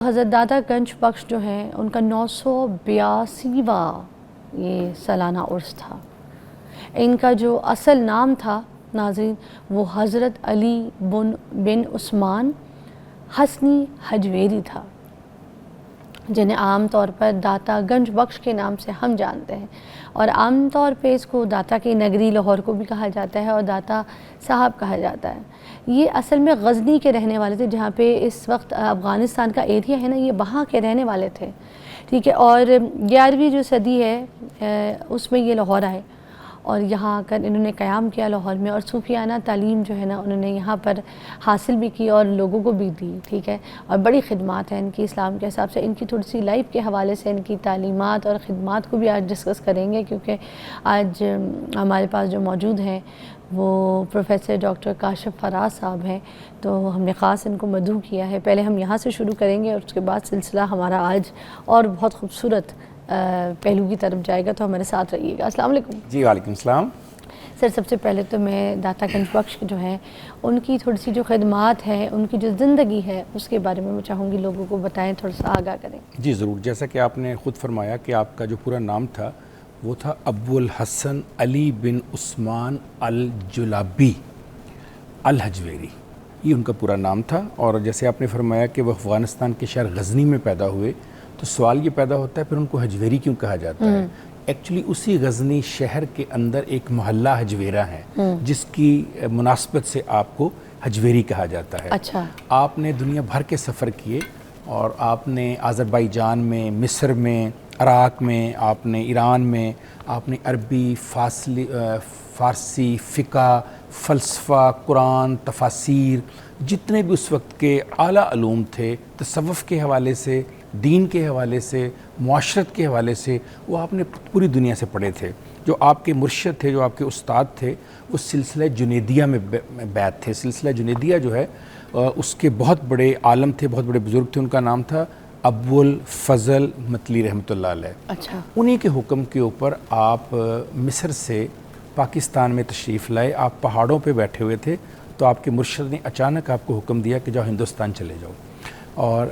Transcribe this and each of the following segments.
حضرت داتا گنج بخش جو ہیں ان کا 982واں یہ سالانہ عرس تھا۔ ان کا جو اصل نام تھا ناظرین وہ حضرت علی بن عثمان حسنی حجویری تھا، جنہیں عام طور پر داتا گنج بخش کے نام سے ہم جانتے ہیں، اور عام طور پہ اس کو داتا کی نگری لاہور کو بھی کہا جاتا ہے اور داتا صاحب کہا جاتا ہے۔ یہ اصل میں غزنی کے رہنے والے تھے، جہاں پہ اس وقت افغانستان کا ایریا ہے نا، یہ وہاں کے رہنے والے تھے، ٹھیک ہے۔ اور 11ویں جو صدی ہے اس میں یہ لاہور آئے اور یہاں آ کر انہوں نے قیام کیا لاہور میں، اور صوفیانہ تعلیم جو ہے نا انہوں نے یہاں پر حاصل بھی کی اور لوگوں کو بھی دی، ٹھیک ہے۔ اور بڑی خدمات ہیں ان کی اسلام کے حساب سے۔ ان کی تھوڑی سی لائف کے حوالے سے ان کی تعلیمات اور خدمات کو بھی آج ڈسکس کریں گے، کیونکہ آج ہمارے پاس جو موجود ہیں وہ پروفیسر ڈاکٹر کاشف فراز صاحب ہیں، تو ہم نے خاص ان کو مدعو کیا ہے۔ پہلے ہم یہاں سے شروع کریں گے اور اس کے بعد سلسلہ ہمارا آج اور بہت خوبصورت پہلو کی طرف جائے گا، تو ہمارے ساتھ رہیے گا۔ السلام علیکم۔ جی وعلیکم السلام۔ سر سب سے پہلے تو میں داتا گنج بخش جو ہیں ان کی تھوڑی سی جو خدمات ہیں، ان کی جو زندگی ہے اس کے بارے میں چاہوں گی لوگوں کو بتائیں، تھوڑا سا آگاہ کریں۔ جی ضرور، جیسا کہ آپ نے خود فرمایا کہ آپ کا جو پورا نام تھا وہ تھا ابو الحسن علی بن عثمان الجلابی الحجویری، یہ ان کا پورا نام تھا۔ اور جیسے آپ نے فرمایا کہ وہ افغانستان کے شہر غزنی میں پیدا ہوئے، تو سوال یہ پیدا ہوتا ہے پھر ان کو حجویری کیوں کہا جاتا ہے؟ ایکچولی اسی غزنی شہر کے اندر ایک محلہ حجویرہ ہے جس کی مناسبت سے آپ کو حجویری کہا جاتا ہے۔ اچھا، آپ نے دنیا بھر کے سفر کیے اور آپ نے آذربائیجان میں، مصر میں، عراق میں، آپ نے ایران میں، آپ نے عربی، فارسی، فقہ، فلسفہ، قرآن، تفاسیر، جتنے بھی اس وقت کے اعلیٰ علوم تھے تصوف کے حوالے سے، دین کے حوالے سے، معاشرت کے حوالے سے، وہ آپ نے پوری دنیا سے پڑھے تھے۔ جو آپ کے مرشد تھے، جو آپ کے استاد تھے، وہ سلسلہ جنیدیہ میں بیعت تھے۔ سلسلہ جنیدیہ جو ہے اس کے بہت بڑے عالم تھے، بہت بڑے بزرگ تھے، ان کا نام تھا ابو الفضل مطلی رحمۃ اللہ علیہ۔ اچھا، انہی کے حکم کے اوپر آپ مصر سے پاکستان میں تشریف لائے۔ آپ پہاڑوں پہ بیٹھے ہوئے تھے تو آپ کے مرشد نے اچانک آپ کو حکم دیا کہ جاؤ ہندوستان چلے جاؤ، اور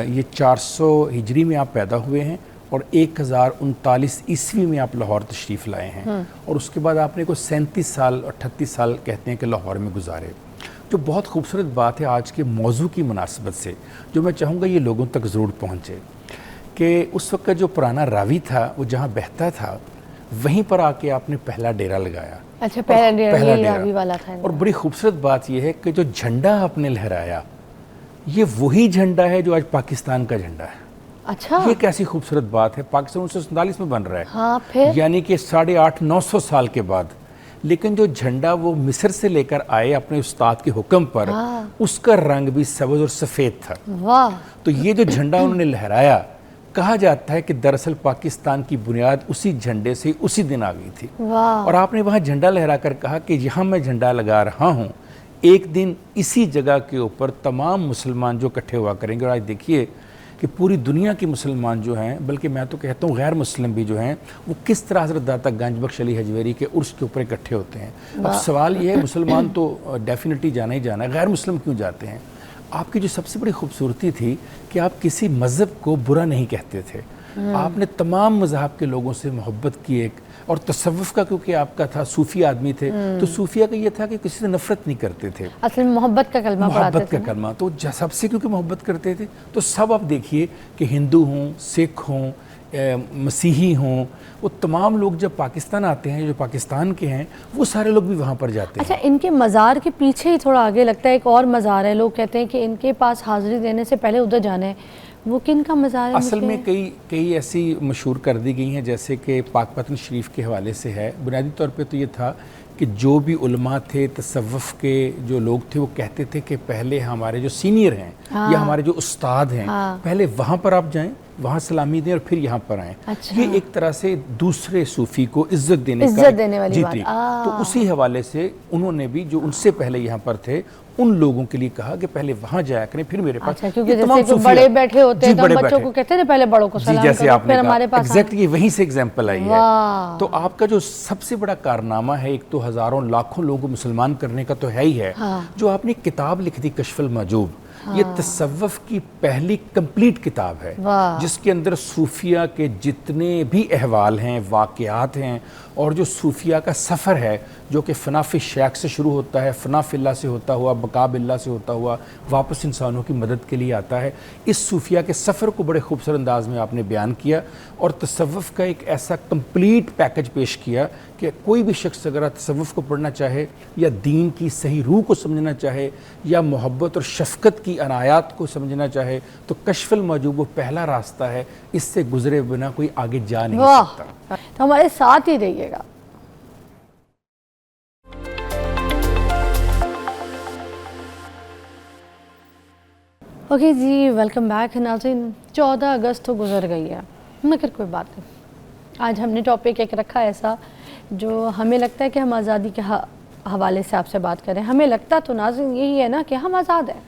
یہ 400 ہجری میں آپ پیدا ہوئے ہیں اور 1039 عیسوی میں آپ لاہور تشریف لائے ہیں، اور اس کے بعد آپ نے کوئی 37 سال 38 سال کہتے ہیں کہ لاہور میں گزارے۔ جو بہت خوبصورت بات ہے آج کے موضوع کی مناسبت سے، جو میں چاہوں گا یہ لوگوں تک ضرور پہنچے، کہ اس وقت کا جو پرانا راوی تھا وہ جہاں بہتا تھا وہیں پر آ کے آپ نے پہلا ڈیرا لگایا۔ اچھا، پہلا ڈیرا راوی والا تھا۔ اور بڑی خوبصورت بات یہ ہے کہ جو جھنڈا آپ نے لہرایا یہ وہی جھنڈا ہے جو آج پاکستان کا جھنڈا ہے۔ اچھا، یہ کیسی خوبصورت بات ہے، پاکستان 1947 میں بن رہا ہے، ہاں، پھر یعنی کہ 850-900 سال کے بعد، لیکن جو جھنڈا وہ مصر سے لے کر آئے اپنے استاد کے حکم پر، اس کا رنگ بھی سبز اور سفید تھا۔ واہ، تو یہ جو جھنڈا انہوں نے لہرایا، کہا جاتا ہے کہ دراصل پاکستان کی بنیاد اسی جھنڈے سے اسی دن آ گئی تھی۔ واہ، اور آپ نے وہاں جھنڈا لہرا کر کہا کہ یہاں میں جھنڈا لگا رہا ہوں، ایک دن اسی جگہ کے اوپر تمام مسلمان جو اکٹھے ہوا کریں گے۔ اور آج دیکھیے کہ پوری دنیا کے مسلمان جو ہیں، بلکہ میں تو کہتا ہوں غیر مسلم بھی جو ہیں، وہ کس طرح حضرت داتا گنج بخش علی حجویری کے عرس کے اوپر اکٹھے ہوتے ہیں۔ اب سوال یہ ہے، مسلمان تو ڈیفینیٹلی جانا ہی جانا ہے، غیر مسلم کیوں جاتے ہیں؟ آپ کی جو سب سے بڑی خوبصورتی تھی کہ آپ کسی مذہب کو برا نہیں کہتے تھے، آپ نے تمام مذہب کے لوگوں سے محبت کی ایک، اور تصوف کا کیونکہ آپ کا تھا، صوفی آدمی تھے، تو صوفیہ کا یہ تھا کہ کسی سے نفرت نہیں کرتے تھے، اصل میں محبت کا کلمہ پڑھاتے تھے، محبت کا کلمہ، تو سب سے کیونکہ محبت کرتے تھے تو سب آپ دیکھیے کہ ہندو ہوں، سکھ ہوں، مسیحی ہوں، وہ تمام لوگ جب پاکستان آتے ہیں، جو پاکستان کے ہیں، وہ سارے لوگ بھی وہاں پر جاتے ہیں۔ اچھا، ان کے مزار کے پیچھے ہی تھوڑا آگے لگتا ہے ایک اور مزار ہے، لوگ کہتے ہیں کہ ان کے پاس حاضری دینے سے پہلے ادھر جانا ہے، وہ کن کا مزار ہے؟ اصل میں کئی ایسی مشہور کر دی گئی ہیں، جیسے کہ پاک پتن شریف کے حوالے سے ہے۔ بنیادی طور پہ تو یہ تھا کہ جو بھی علماء تھے، تصوف کے جو لوگ تھے، وہ کہتے تھے کہ پہلے ہمارے جو سینئر ہیں یا ہمارے جو استاد ہیں، پہلے وہاں پر آپ جائیں، وہاں سلامی دیں اور پھر یہاں پر آئیں۔ یہ ایک طرح سے دوسرے صوفی کو عزت دینے والی بات۔ تو اسی حوالے سے انہوں نے بھی جو ان سے پہلے یہاں پر تھے ان لوگوں کے لیے کہا کہ پہلے وہاں جایا کریں پھر میرے پاس۔ کیونکہ جیسے بڑے بیٹھے ہوتے ہیں تو بچوں کو کہتے ہیں پہلے بڑوں کو سلام کرو پھر ہمارے پاس۔ ایگزیکٹلی وہیں سے ایگزامپل آئی ہے۔ تو آپ کا جو سب سے بڑا کارنامہ ہے، ایک تو ہزاروں لاکھوں لوگوں کو مسلمان کرنے کا تو ہے ہی ہے، جو آپ نے کتاب لکھ دی کشف المحجوب، یہ تصوف کی پہلی کمپلیٹ کتاب ہے واہ۔ جس کے اندر صوفیہ کے جتنے بھی احوال ہیں، واقعات ہیں، اور جو صوفیہ کا سفر ہے جو کہ فنا فی شیخ سے شروع ہوتا ہے، فنا فی اللہ سے ہوتا ہوا، بقا باللہ سے ہوتا ہوا واپس انسانوں کی مدد کے لیے آتا ہے، اس صوفیہ کے سفر کو بڑے خوبصورت انداز میں آپ نے بیان کیا اور تصوف کا ایک ایسا کمپلیٹ پیکج پیش کیا کہ کوئی بھی شخص اگر تصوف کو پڑھنا چاہے یا دین کی صحیح روح کو سمجھنا چاہے یا محبت اور شفقت کی عنایات کو سمجھنا چاہے تو کشف المحجوب وہ پہلا راستہ ہے، اس سے گزرے بنا کوئی آگے جا نہیں واہ، سکتا۔ تو ہمارے ساتھ ہی رہیے گا۔ اوکے جی، ویلکم بیک ناظرین۔ 14 اگست تو گزر گئی ہے مگر کوئی بات نہیں، آج ہم نے ٹاپک ایک رکھا ایسا جو ہمیں لگتا ہے کہ ہم آزادی کے حوالے سے آپ سے بات کریں۔ ہمیں لگتا تو ناظرین یہی ہے نا کہ ہم آزاد ہیں،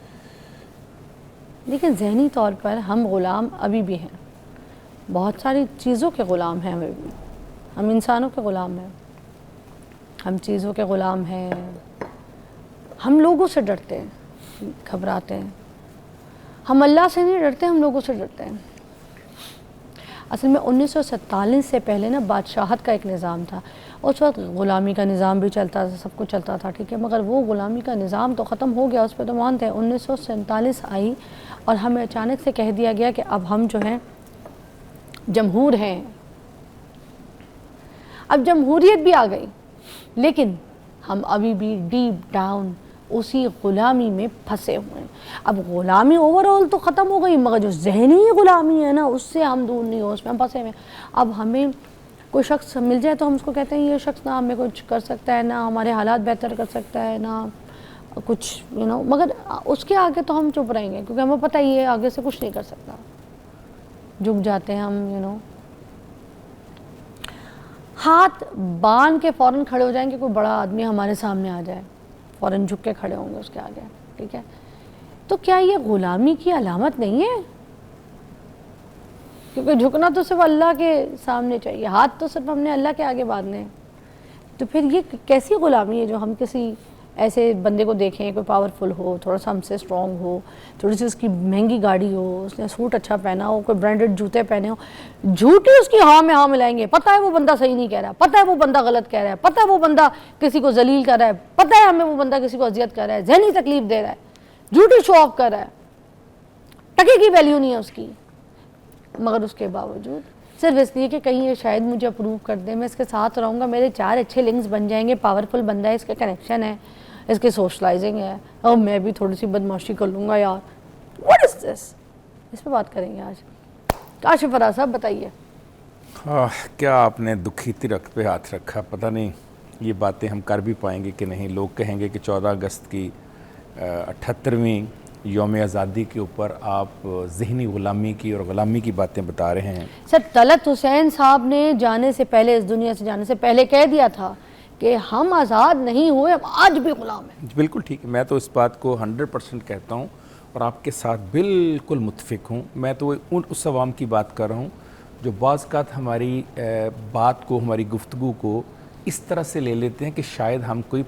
لیکن ذہنی طور پر ہم غلام ابھی بھی ہیں، بہت ساری چیزوں کے غلام ہیں ابھی بھی۔ ہم انسانوں کے غلام ہیں، ہم چیزوں کے غلام ہیں، ہم لوگوں سے ڈرتے ہیں، گھبراتے ہیں۔ ہم اللہ سے نہیں ڈرتے، ہم لوگوں سے ڈرتے ہیں۔ اصل میں 1947 سے پہلے نا بادشاہت کا ایک نظام تھا، اس وقت غلامی کا نظام بھی چلتا تھا، سب کچھ چلتا تھا، ٹھیک ہے، مگر وہ غلامی کا نظام تو ختم ہو گیا، اس پہ تو مانتے ہیں۔ 1947 آئی اور ہمیں اچانک سے کہہ دیا گیا کہ اب ہم جو ہیں جمہور ہیں۔ اب جمہوریت بھی آ گئی، لیکن ہم ابھی بھی ڈیپ ڈاؤن اسی غلامی میں پھنسے ہوئے ہیں۔ اب غلامی اوورآل تو ختم ہو گئی، مگر جو ذہنی غلامی ہے نا اس سے ہم دور نہیں ہو، اس میں ہم پھنسے ہوئے ہیں۔ اب ہمیں کوئی شخص مل جائے تو ہم اس کو کہتے ہیں یہ شخص نہ ہمیں کچھ کر سکتا ہے، نہ ہمارے حالات بہتر کر سکتا ہے، نہ کچھ مگر اس کے آگے تو ہم چپ رہیں گے کیونکہ ہمیں پتہ ہی ہے آگے سے کچھ نہیں کر سکتا۔ جھک جاتے ہیں ہم، ہاتھ باندھ کے فوراً کھڑے ہو جائیں گے، کوئی بڑا آدمی ہمارے سامنے آ جائے فوراً جھک کے کھڑے ہوں گے اس کے آگے، ٹھیک ہے۔ تو کیا یہ غلامی کی علامت نہیں ہے؟ کیونکہ جھکنا تو صرف اللہ کے سامنے چاہیے، ہاتھ تو صرف ہم نے اللہ کے آگے باندھنے ہیں۔ تو پھر یہ کیسی غلامی ہے جو ہم کسی ایسے بندے کو دیکھیں، کوئی پاورفل ہو، تھوڑا سا ہم سے اسٹرانگ ہو، تھوڑی سی اس کی مہنگی گاڑی ہو، اس نے سوٹ اچھا پہنا ہو، کوئی برانڈڈ جوتے پہنے ہو، جھوٹی اس کی ہاں میں ہاں ملائیں گے، پتہ ہے وہ بندہ صحیح نہیں کہہ رہا ہے، پتہ ہے وہ بندہ غلط کہہ رہا ہے، پتہ ہے وہ بندہ کسی کو ذلیل کر رہا ہے، پتہ ہے ہمیں وہ بندہ کسی کو اذیت کر رہا ہے، ذہنی تکلیف دے رہا ہے، جھوٹی شو آف کر رہا ہے، ٹکے کی ویلیو نہیں ہے اس کی، مگر اس کے باوجود صرف اس لیے کہ کہیں یہ شاید مجھے اپروو کر دے، میں اس کے ساتھ رہوں گا، میرے 4 اچھے لنکس بن جائیں گے، پاورفل بندہ ہے، اس کے کنیکشن ہے، اس کی سوشلائزنگ ہے، اور میں بھی تھوڑی سی بدماشی کر لوں گا یار۔ واٹ از دس؟ اس پہ بات کریں گے آج۔ کاشف فراز صاحب بتائیے۔ کیا آپ نے دکھی ترخت پہ ہاتھ رکھا، پتہ نہیں یہ باتیں ہم کر بھی پائیں گے کہ نہیں۔ لوگ کہیں گے کہ 14 اگست کی 78ویں یوم آزادی کے اوپر آپ ذہنی غلامی کی اور غلامی کی باتیں بتا رہے ہیں۔ سر طلعت حسین صاحب نے جانے سے پہلے، اس دنیا سے جانے سے پہلے کہہ دیا تھا کہ ہم آزاد نہیں ہوئے، ہم آج بھی غلام ہیں۔ بالکل ٹھیک ہے، میں تو اس بات کو 100% کہتا ہوں اور آپ کے ساتھ بالکل متفق ہوں۔ میں تو اس عوام کی بات کر رہا ہوں جو بعض اوقات ہماری بات کو، ہماری گفتگو کو اس طرح سے لے لیتے ہیں کہ شاید ہم کوئی